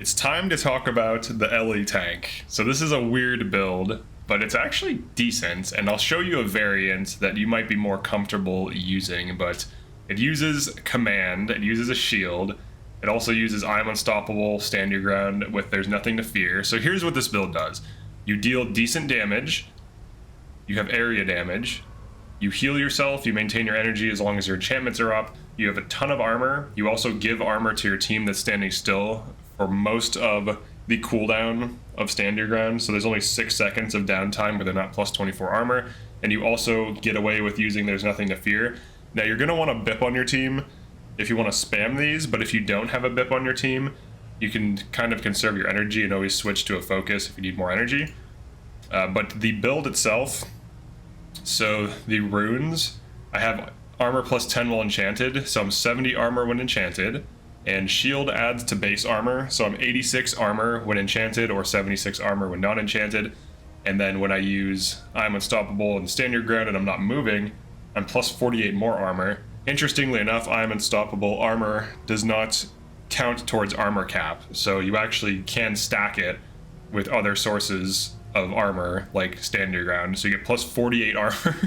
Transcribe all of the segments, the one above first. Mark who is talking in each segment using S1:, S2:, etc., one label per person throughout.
S1: It's time to talk about the Ellie tank. So this is a weird build, but it's actually decent, and I'll show you a variant that you might be more comfortable using, but it uses command, it uses a shield, it also uses I'm unstoppable, stand your ground with there's nothing to fear. So here's what this build does. You deal decent damage, you have area damage, you heal yourself, you maintain your energy as long as your enchantments are up, you have a ton of armor, you also give armor to your team that's standing still for most of the cooldown of stand your ground, so there's only 6 seconds of downtime where they're not plus 24 armor, and you also get away with using there's nothing to fear. Now you're going to want a BIP on your team if you want to spam these, but if you don't have a BIP on your team, you can kind of conserve your energy and always switch to a focus if you need more energy. But the build itself, so the runes, I have armor plus 10 while enchanted, so I'm 70 armor when enchanted, and shield adds to base armor, so I'm 86 armor when enchanted or 76 armor when not enchanted, and then when I use I'm unstoppable and stand your ground and I'm not moving, I'm plus 48 more armor. Interestingly enough, I'm unstoppable armor does not count towards armor cap, so you actually can stack it with other sources of armor like stand your ground, so you get plus 48 armor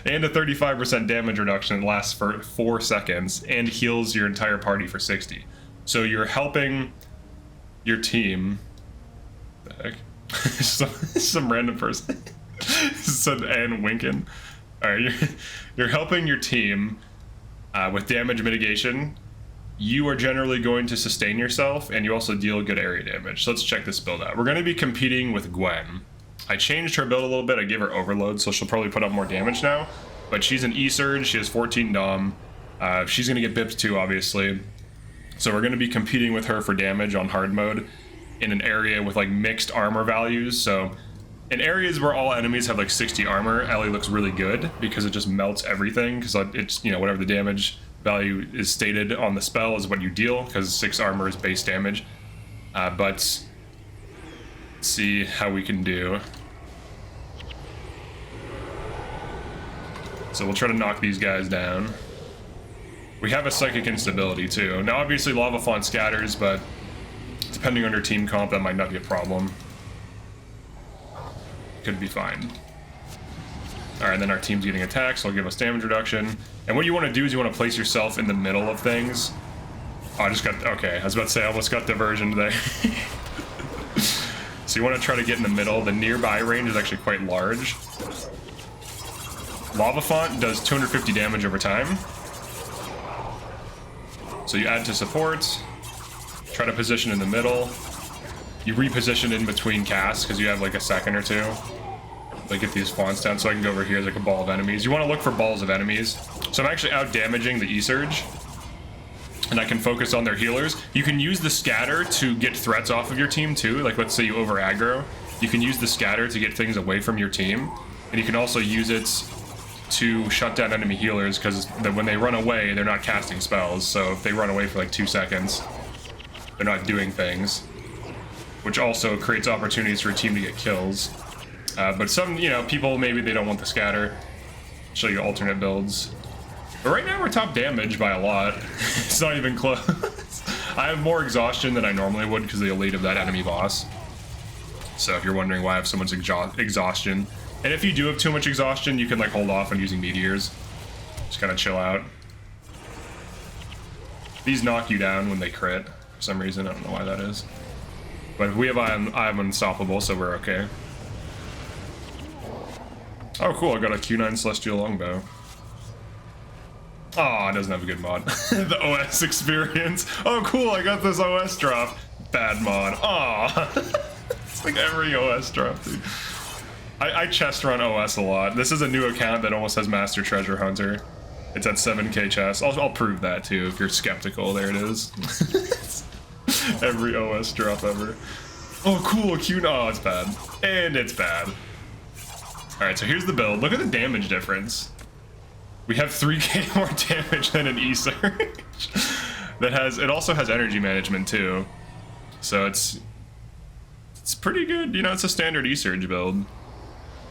S1: and a 35% damage reduction that lasts for 4 seconds and heals your entire party for 60. So you're helping your team. The heck? some random person said Ann Winkin. All right, you're helping your team with damage mitigation. You are generally going to sustain yourself, and you also deal good area damage. So let's check this build out. We're going to be competing with Gwen. I changed her build a little bit. I gave her overload, so she'll probably put up more damage now. But she's an E-Surge. She has 14 Dom. She's going to get bipped too, obviously. So we're going to be competing with her for damage on hard mode in an area with like mixed armor values. So in areas where all enemies have like 60 armor, Ellie looks really good because it just melts everything. Because it's, you know, whatever the damage value is stated on the spell is what you deal, because 6 armor is base damage. But let's see how we can do. So we'll try to knock these guys down. We have a psychic instability too. Now obviously Lava Font scatters, but depending on your team comp, that might not be a problem. Could be fine. Alright, then our team's getting attacked, so it'll give us damage reduction. And what you want to do is you want to place yourself in the middle of things. Oh, I just got, okay, I was about to say I almost got diversion there. So you want to try to get in the middle. The nearby range is actually quite large. Lava Font does 250 damage over time. So you add to support, try to position in the middle. You reposition in between casts because you have like a second or two. Like get these fonts down so I can go over here as like a ball of enemies. You want to look for balls of enemies. So I'm actually out damaging the E-Surge, and I can focus on their healers. You can use the scatter to get threats off of your team too. Like let's say you over aggro, you can use the scatter to get things away from your team, and you can also use it to shut down enemy healers because when they run away, they're not casting spells. So if they run away for like 2 seconds, they're not doing things, which also creates opportunities for a team to get kills. But some, you know, people, maybe they don't want the scatter. Show you alternate builds. But right now we're top damage by a lot. It's not even close. I have more exhaustion than I normally would because of the elite of that enemy boss. So if you're wondering why I have so much exhaustion. And if you do have too much exhaustion, you can like hold off on using meteors. Just kind of chill out. These knock you down when they crit for some reason. I don't know why that is. But if we have I'm unstoppable, so we're okay. Oh cool, I got a Q9 Celestial Longbow. Oh, it doesn't have a good mod. The OS experience. Oh cool, I got this OS drop. Bad mod. Aw. It's like every OS drop, dude. I chest run OS a lot. This is a new account that almost has Master Treasure Hunter. It's at 7k chest. I'll prove that too if you're skeptical. There it is. Every OS drop ever. Oh cool, Q9. Oh, it's bad. And it's bad. Alright, so here's the build. Look at the damage difference. We have 3k more damage than an E-Surge. It also has energy management too. So it's pretty good. You know, it's a standard E-Surge build.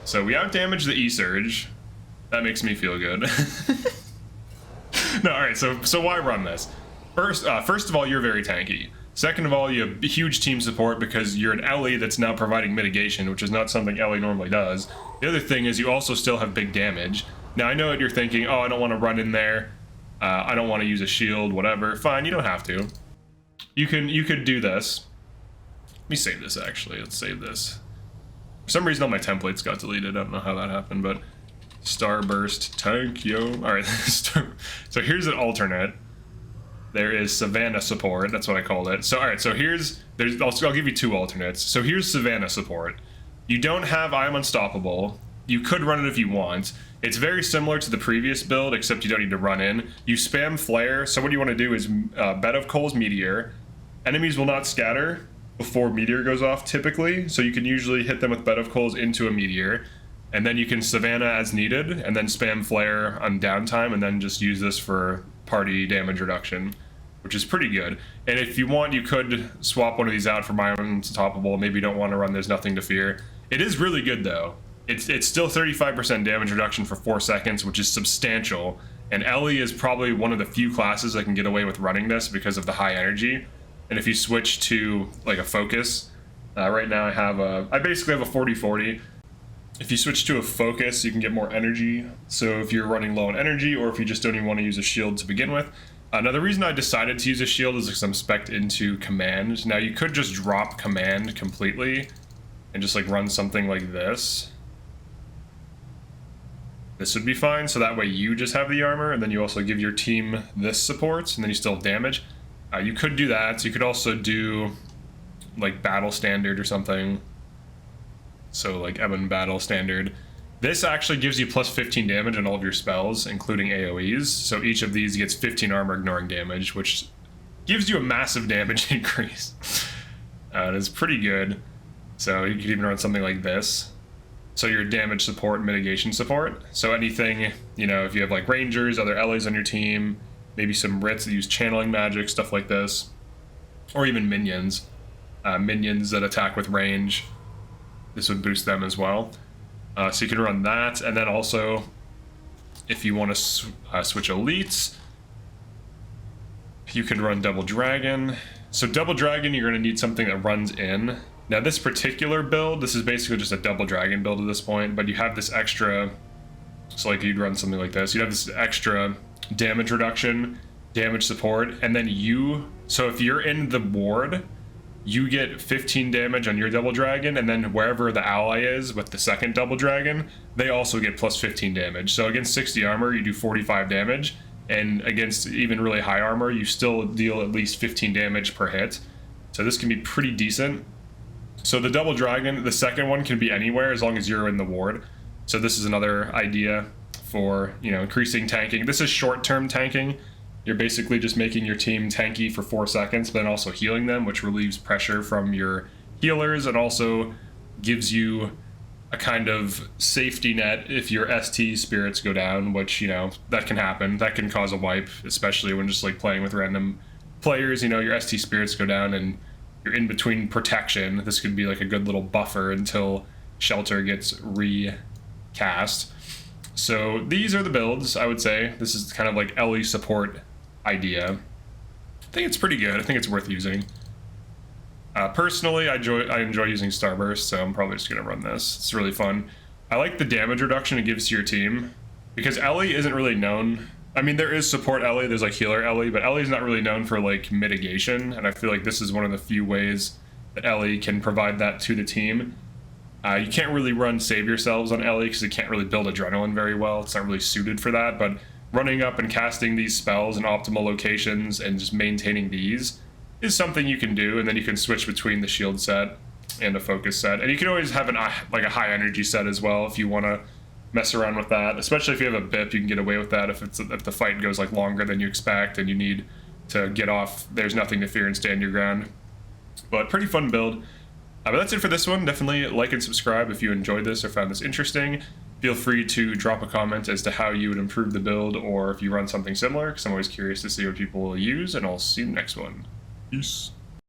S1: So we out-damage the E-Surge. That makes me feel good. No, alright, so why run this? First of all, you're very tanky. Second of all, you have huge team support because you're an Ellie that's now providing mitigation, which is not something Ellie normally does. The other thing is you also still have big damage. Now, I know what you're thinking, oh, I don't want to run in there. I don't want to use a shield, whatever. Fine, you don't have to. You could do this. Let me save this, actually. Let's save this. For some reason, all my templates got deleted. I don't know how that happened, but Starburst tank, yo. All right, so here's an alternate. There is Savannah support. That's what I called it. So all right, so I'll give you two alternates. So here's Savannah support. You don't have I'm unstoppable. You could run it if you want. It's very similar to the previous build, except you don't need to run in. You spam flare. So what you want to do is Bed of Coals Meteor. Enemies will not scatter before Meteor goes off typically. So you can usually hit them with Bed of Coals into a Meteor. And then you can Savannah as needed, and then spam flare on downtime, and then just use this for party damage reduction, which is pretty good. And if you want, you could swap one of these out for my unstoppable. Maybe you don't want to run There's Nothing to Fear. It is really good though. It's still 35% damage reduction for 4 seconds, which is substantial. And Ellie is probably one of the few classes that can get away with running this because of the high energy. And if you switch to like a focus, right now I basically have a 40-40. If you switch to a focus, you can get more energy. So if you're running low on energy, or if you just don't even want to use a shield to begin with. Now the reason I decided to use a shield is because I'm spec'd into command. Now you could just drop command completely and just like run something like this. This would be fine, so that way you just have the armor, and then you also give your team this support, and then you still have damage. You could do that. So you could also do like battle standard or something. So like Ebon battle standard. This actually gives you plus 15 damage on all of your spells, including AoEs. So each of these gets 15 armor ignoring damage, which gives you a massive damage increase. It is pretty good. So you could even run something like this. So your damage support, mitigation support. So anything, you know, if you have like rangers, other Ellies on your team, maybe some Rits that use channeling magic, stuff like this. Or even minions. Minions that attack with range. This would boost them as well. So you can run that, and then also, if you want to switch elites, you can run Double Dragon. So Double Dragon, you're going to need something that runs in. Now this particular build, this is basically just a Double Dragon build at this point, but you have this extra, so like you'd run something like this, you'd have this extra damage reduction, damage support, and then so if you're in the ward, you get 15 damage on your Double Dragon, and then wherever the ally is with the second Double Dragon, they also get plus 15 damage. So against 60 armor, you do 45 damage, and against even really high armor, you still deal at least 15 damage per hit. So this can be pretty decent. So the Double Dragon, the second one can be anywhere as long as you're in the ward. So this is another idea for, you know, increasing tanking. This is short-term tanking. You're basically just making your team tanky for 4 seconds, but then also healing them, which relieves pressure from your healers and also gives you a kind of safety net if your ST spirits go down, which, you know, that can happen. That can cause a wipe, especially when just like playing with random players, you know, your ST spirits go down and you're in between protection. This could be like a good little buffer until Shelter gets recast. So these are the builds, I would say. This is kind of like Ellie support idea. I think it's pretty good. I think it's worth using. Personally, I enjoy using Starburst, so I'm probably just gonna run this. It's really fun. I like the damage reduction it gives to your team, because Ellie isn't really known. I mean, there is support Ellie, there's like healer Ellie, but Ellie's not really known for like mitigation, and I feel like this is one of the few ways that Ellie can provide that to the team. You can't really run Save Yourselves on Ellie because it can't really build adrenaline very well. It's not really suited for that, but running up and casting these spells in optimal locations and just maintaining these is something you can do, and then you can switch between the shield set and a focus set. And you can always have like a high energy set as well if you want to mess around with that, especially if you have a BIP. You can get away with that if the fight goes like longer than you expect and you need to get off There's Nothing to Fear and stand your ground. But pretty fun build. But that's it for this one. Definitely like and subscribe if you enjoyed this or found this interesting. Feel free to drop a comment as to how you would improve the build, or if you run something similar, because I'm always curious to see what people will use, and I'll see you in the next one. Peace.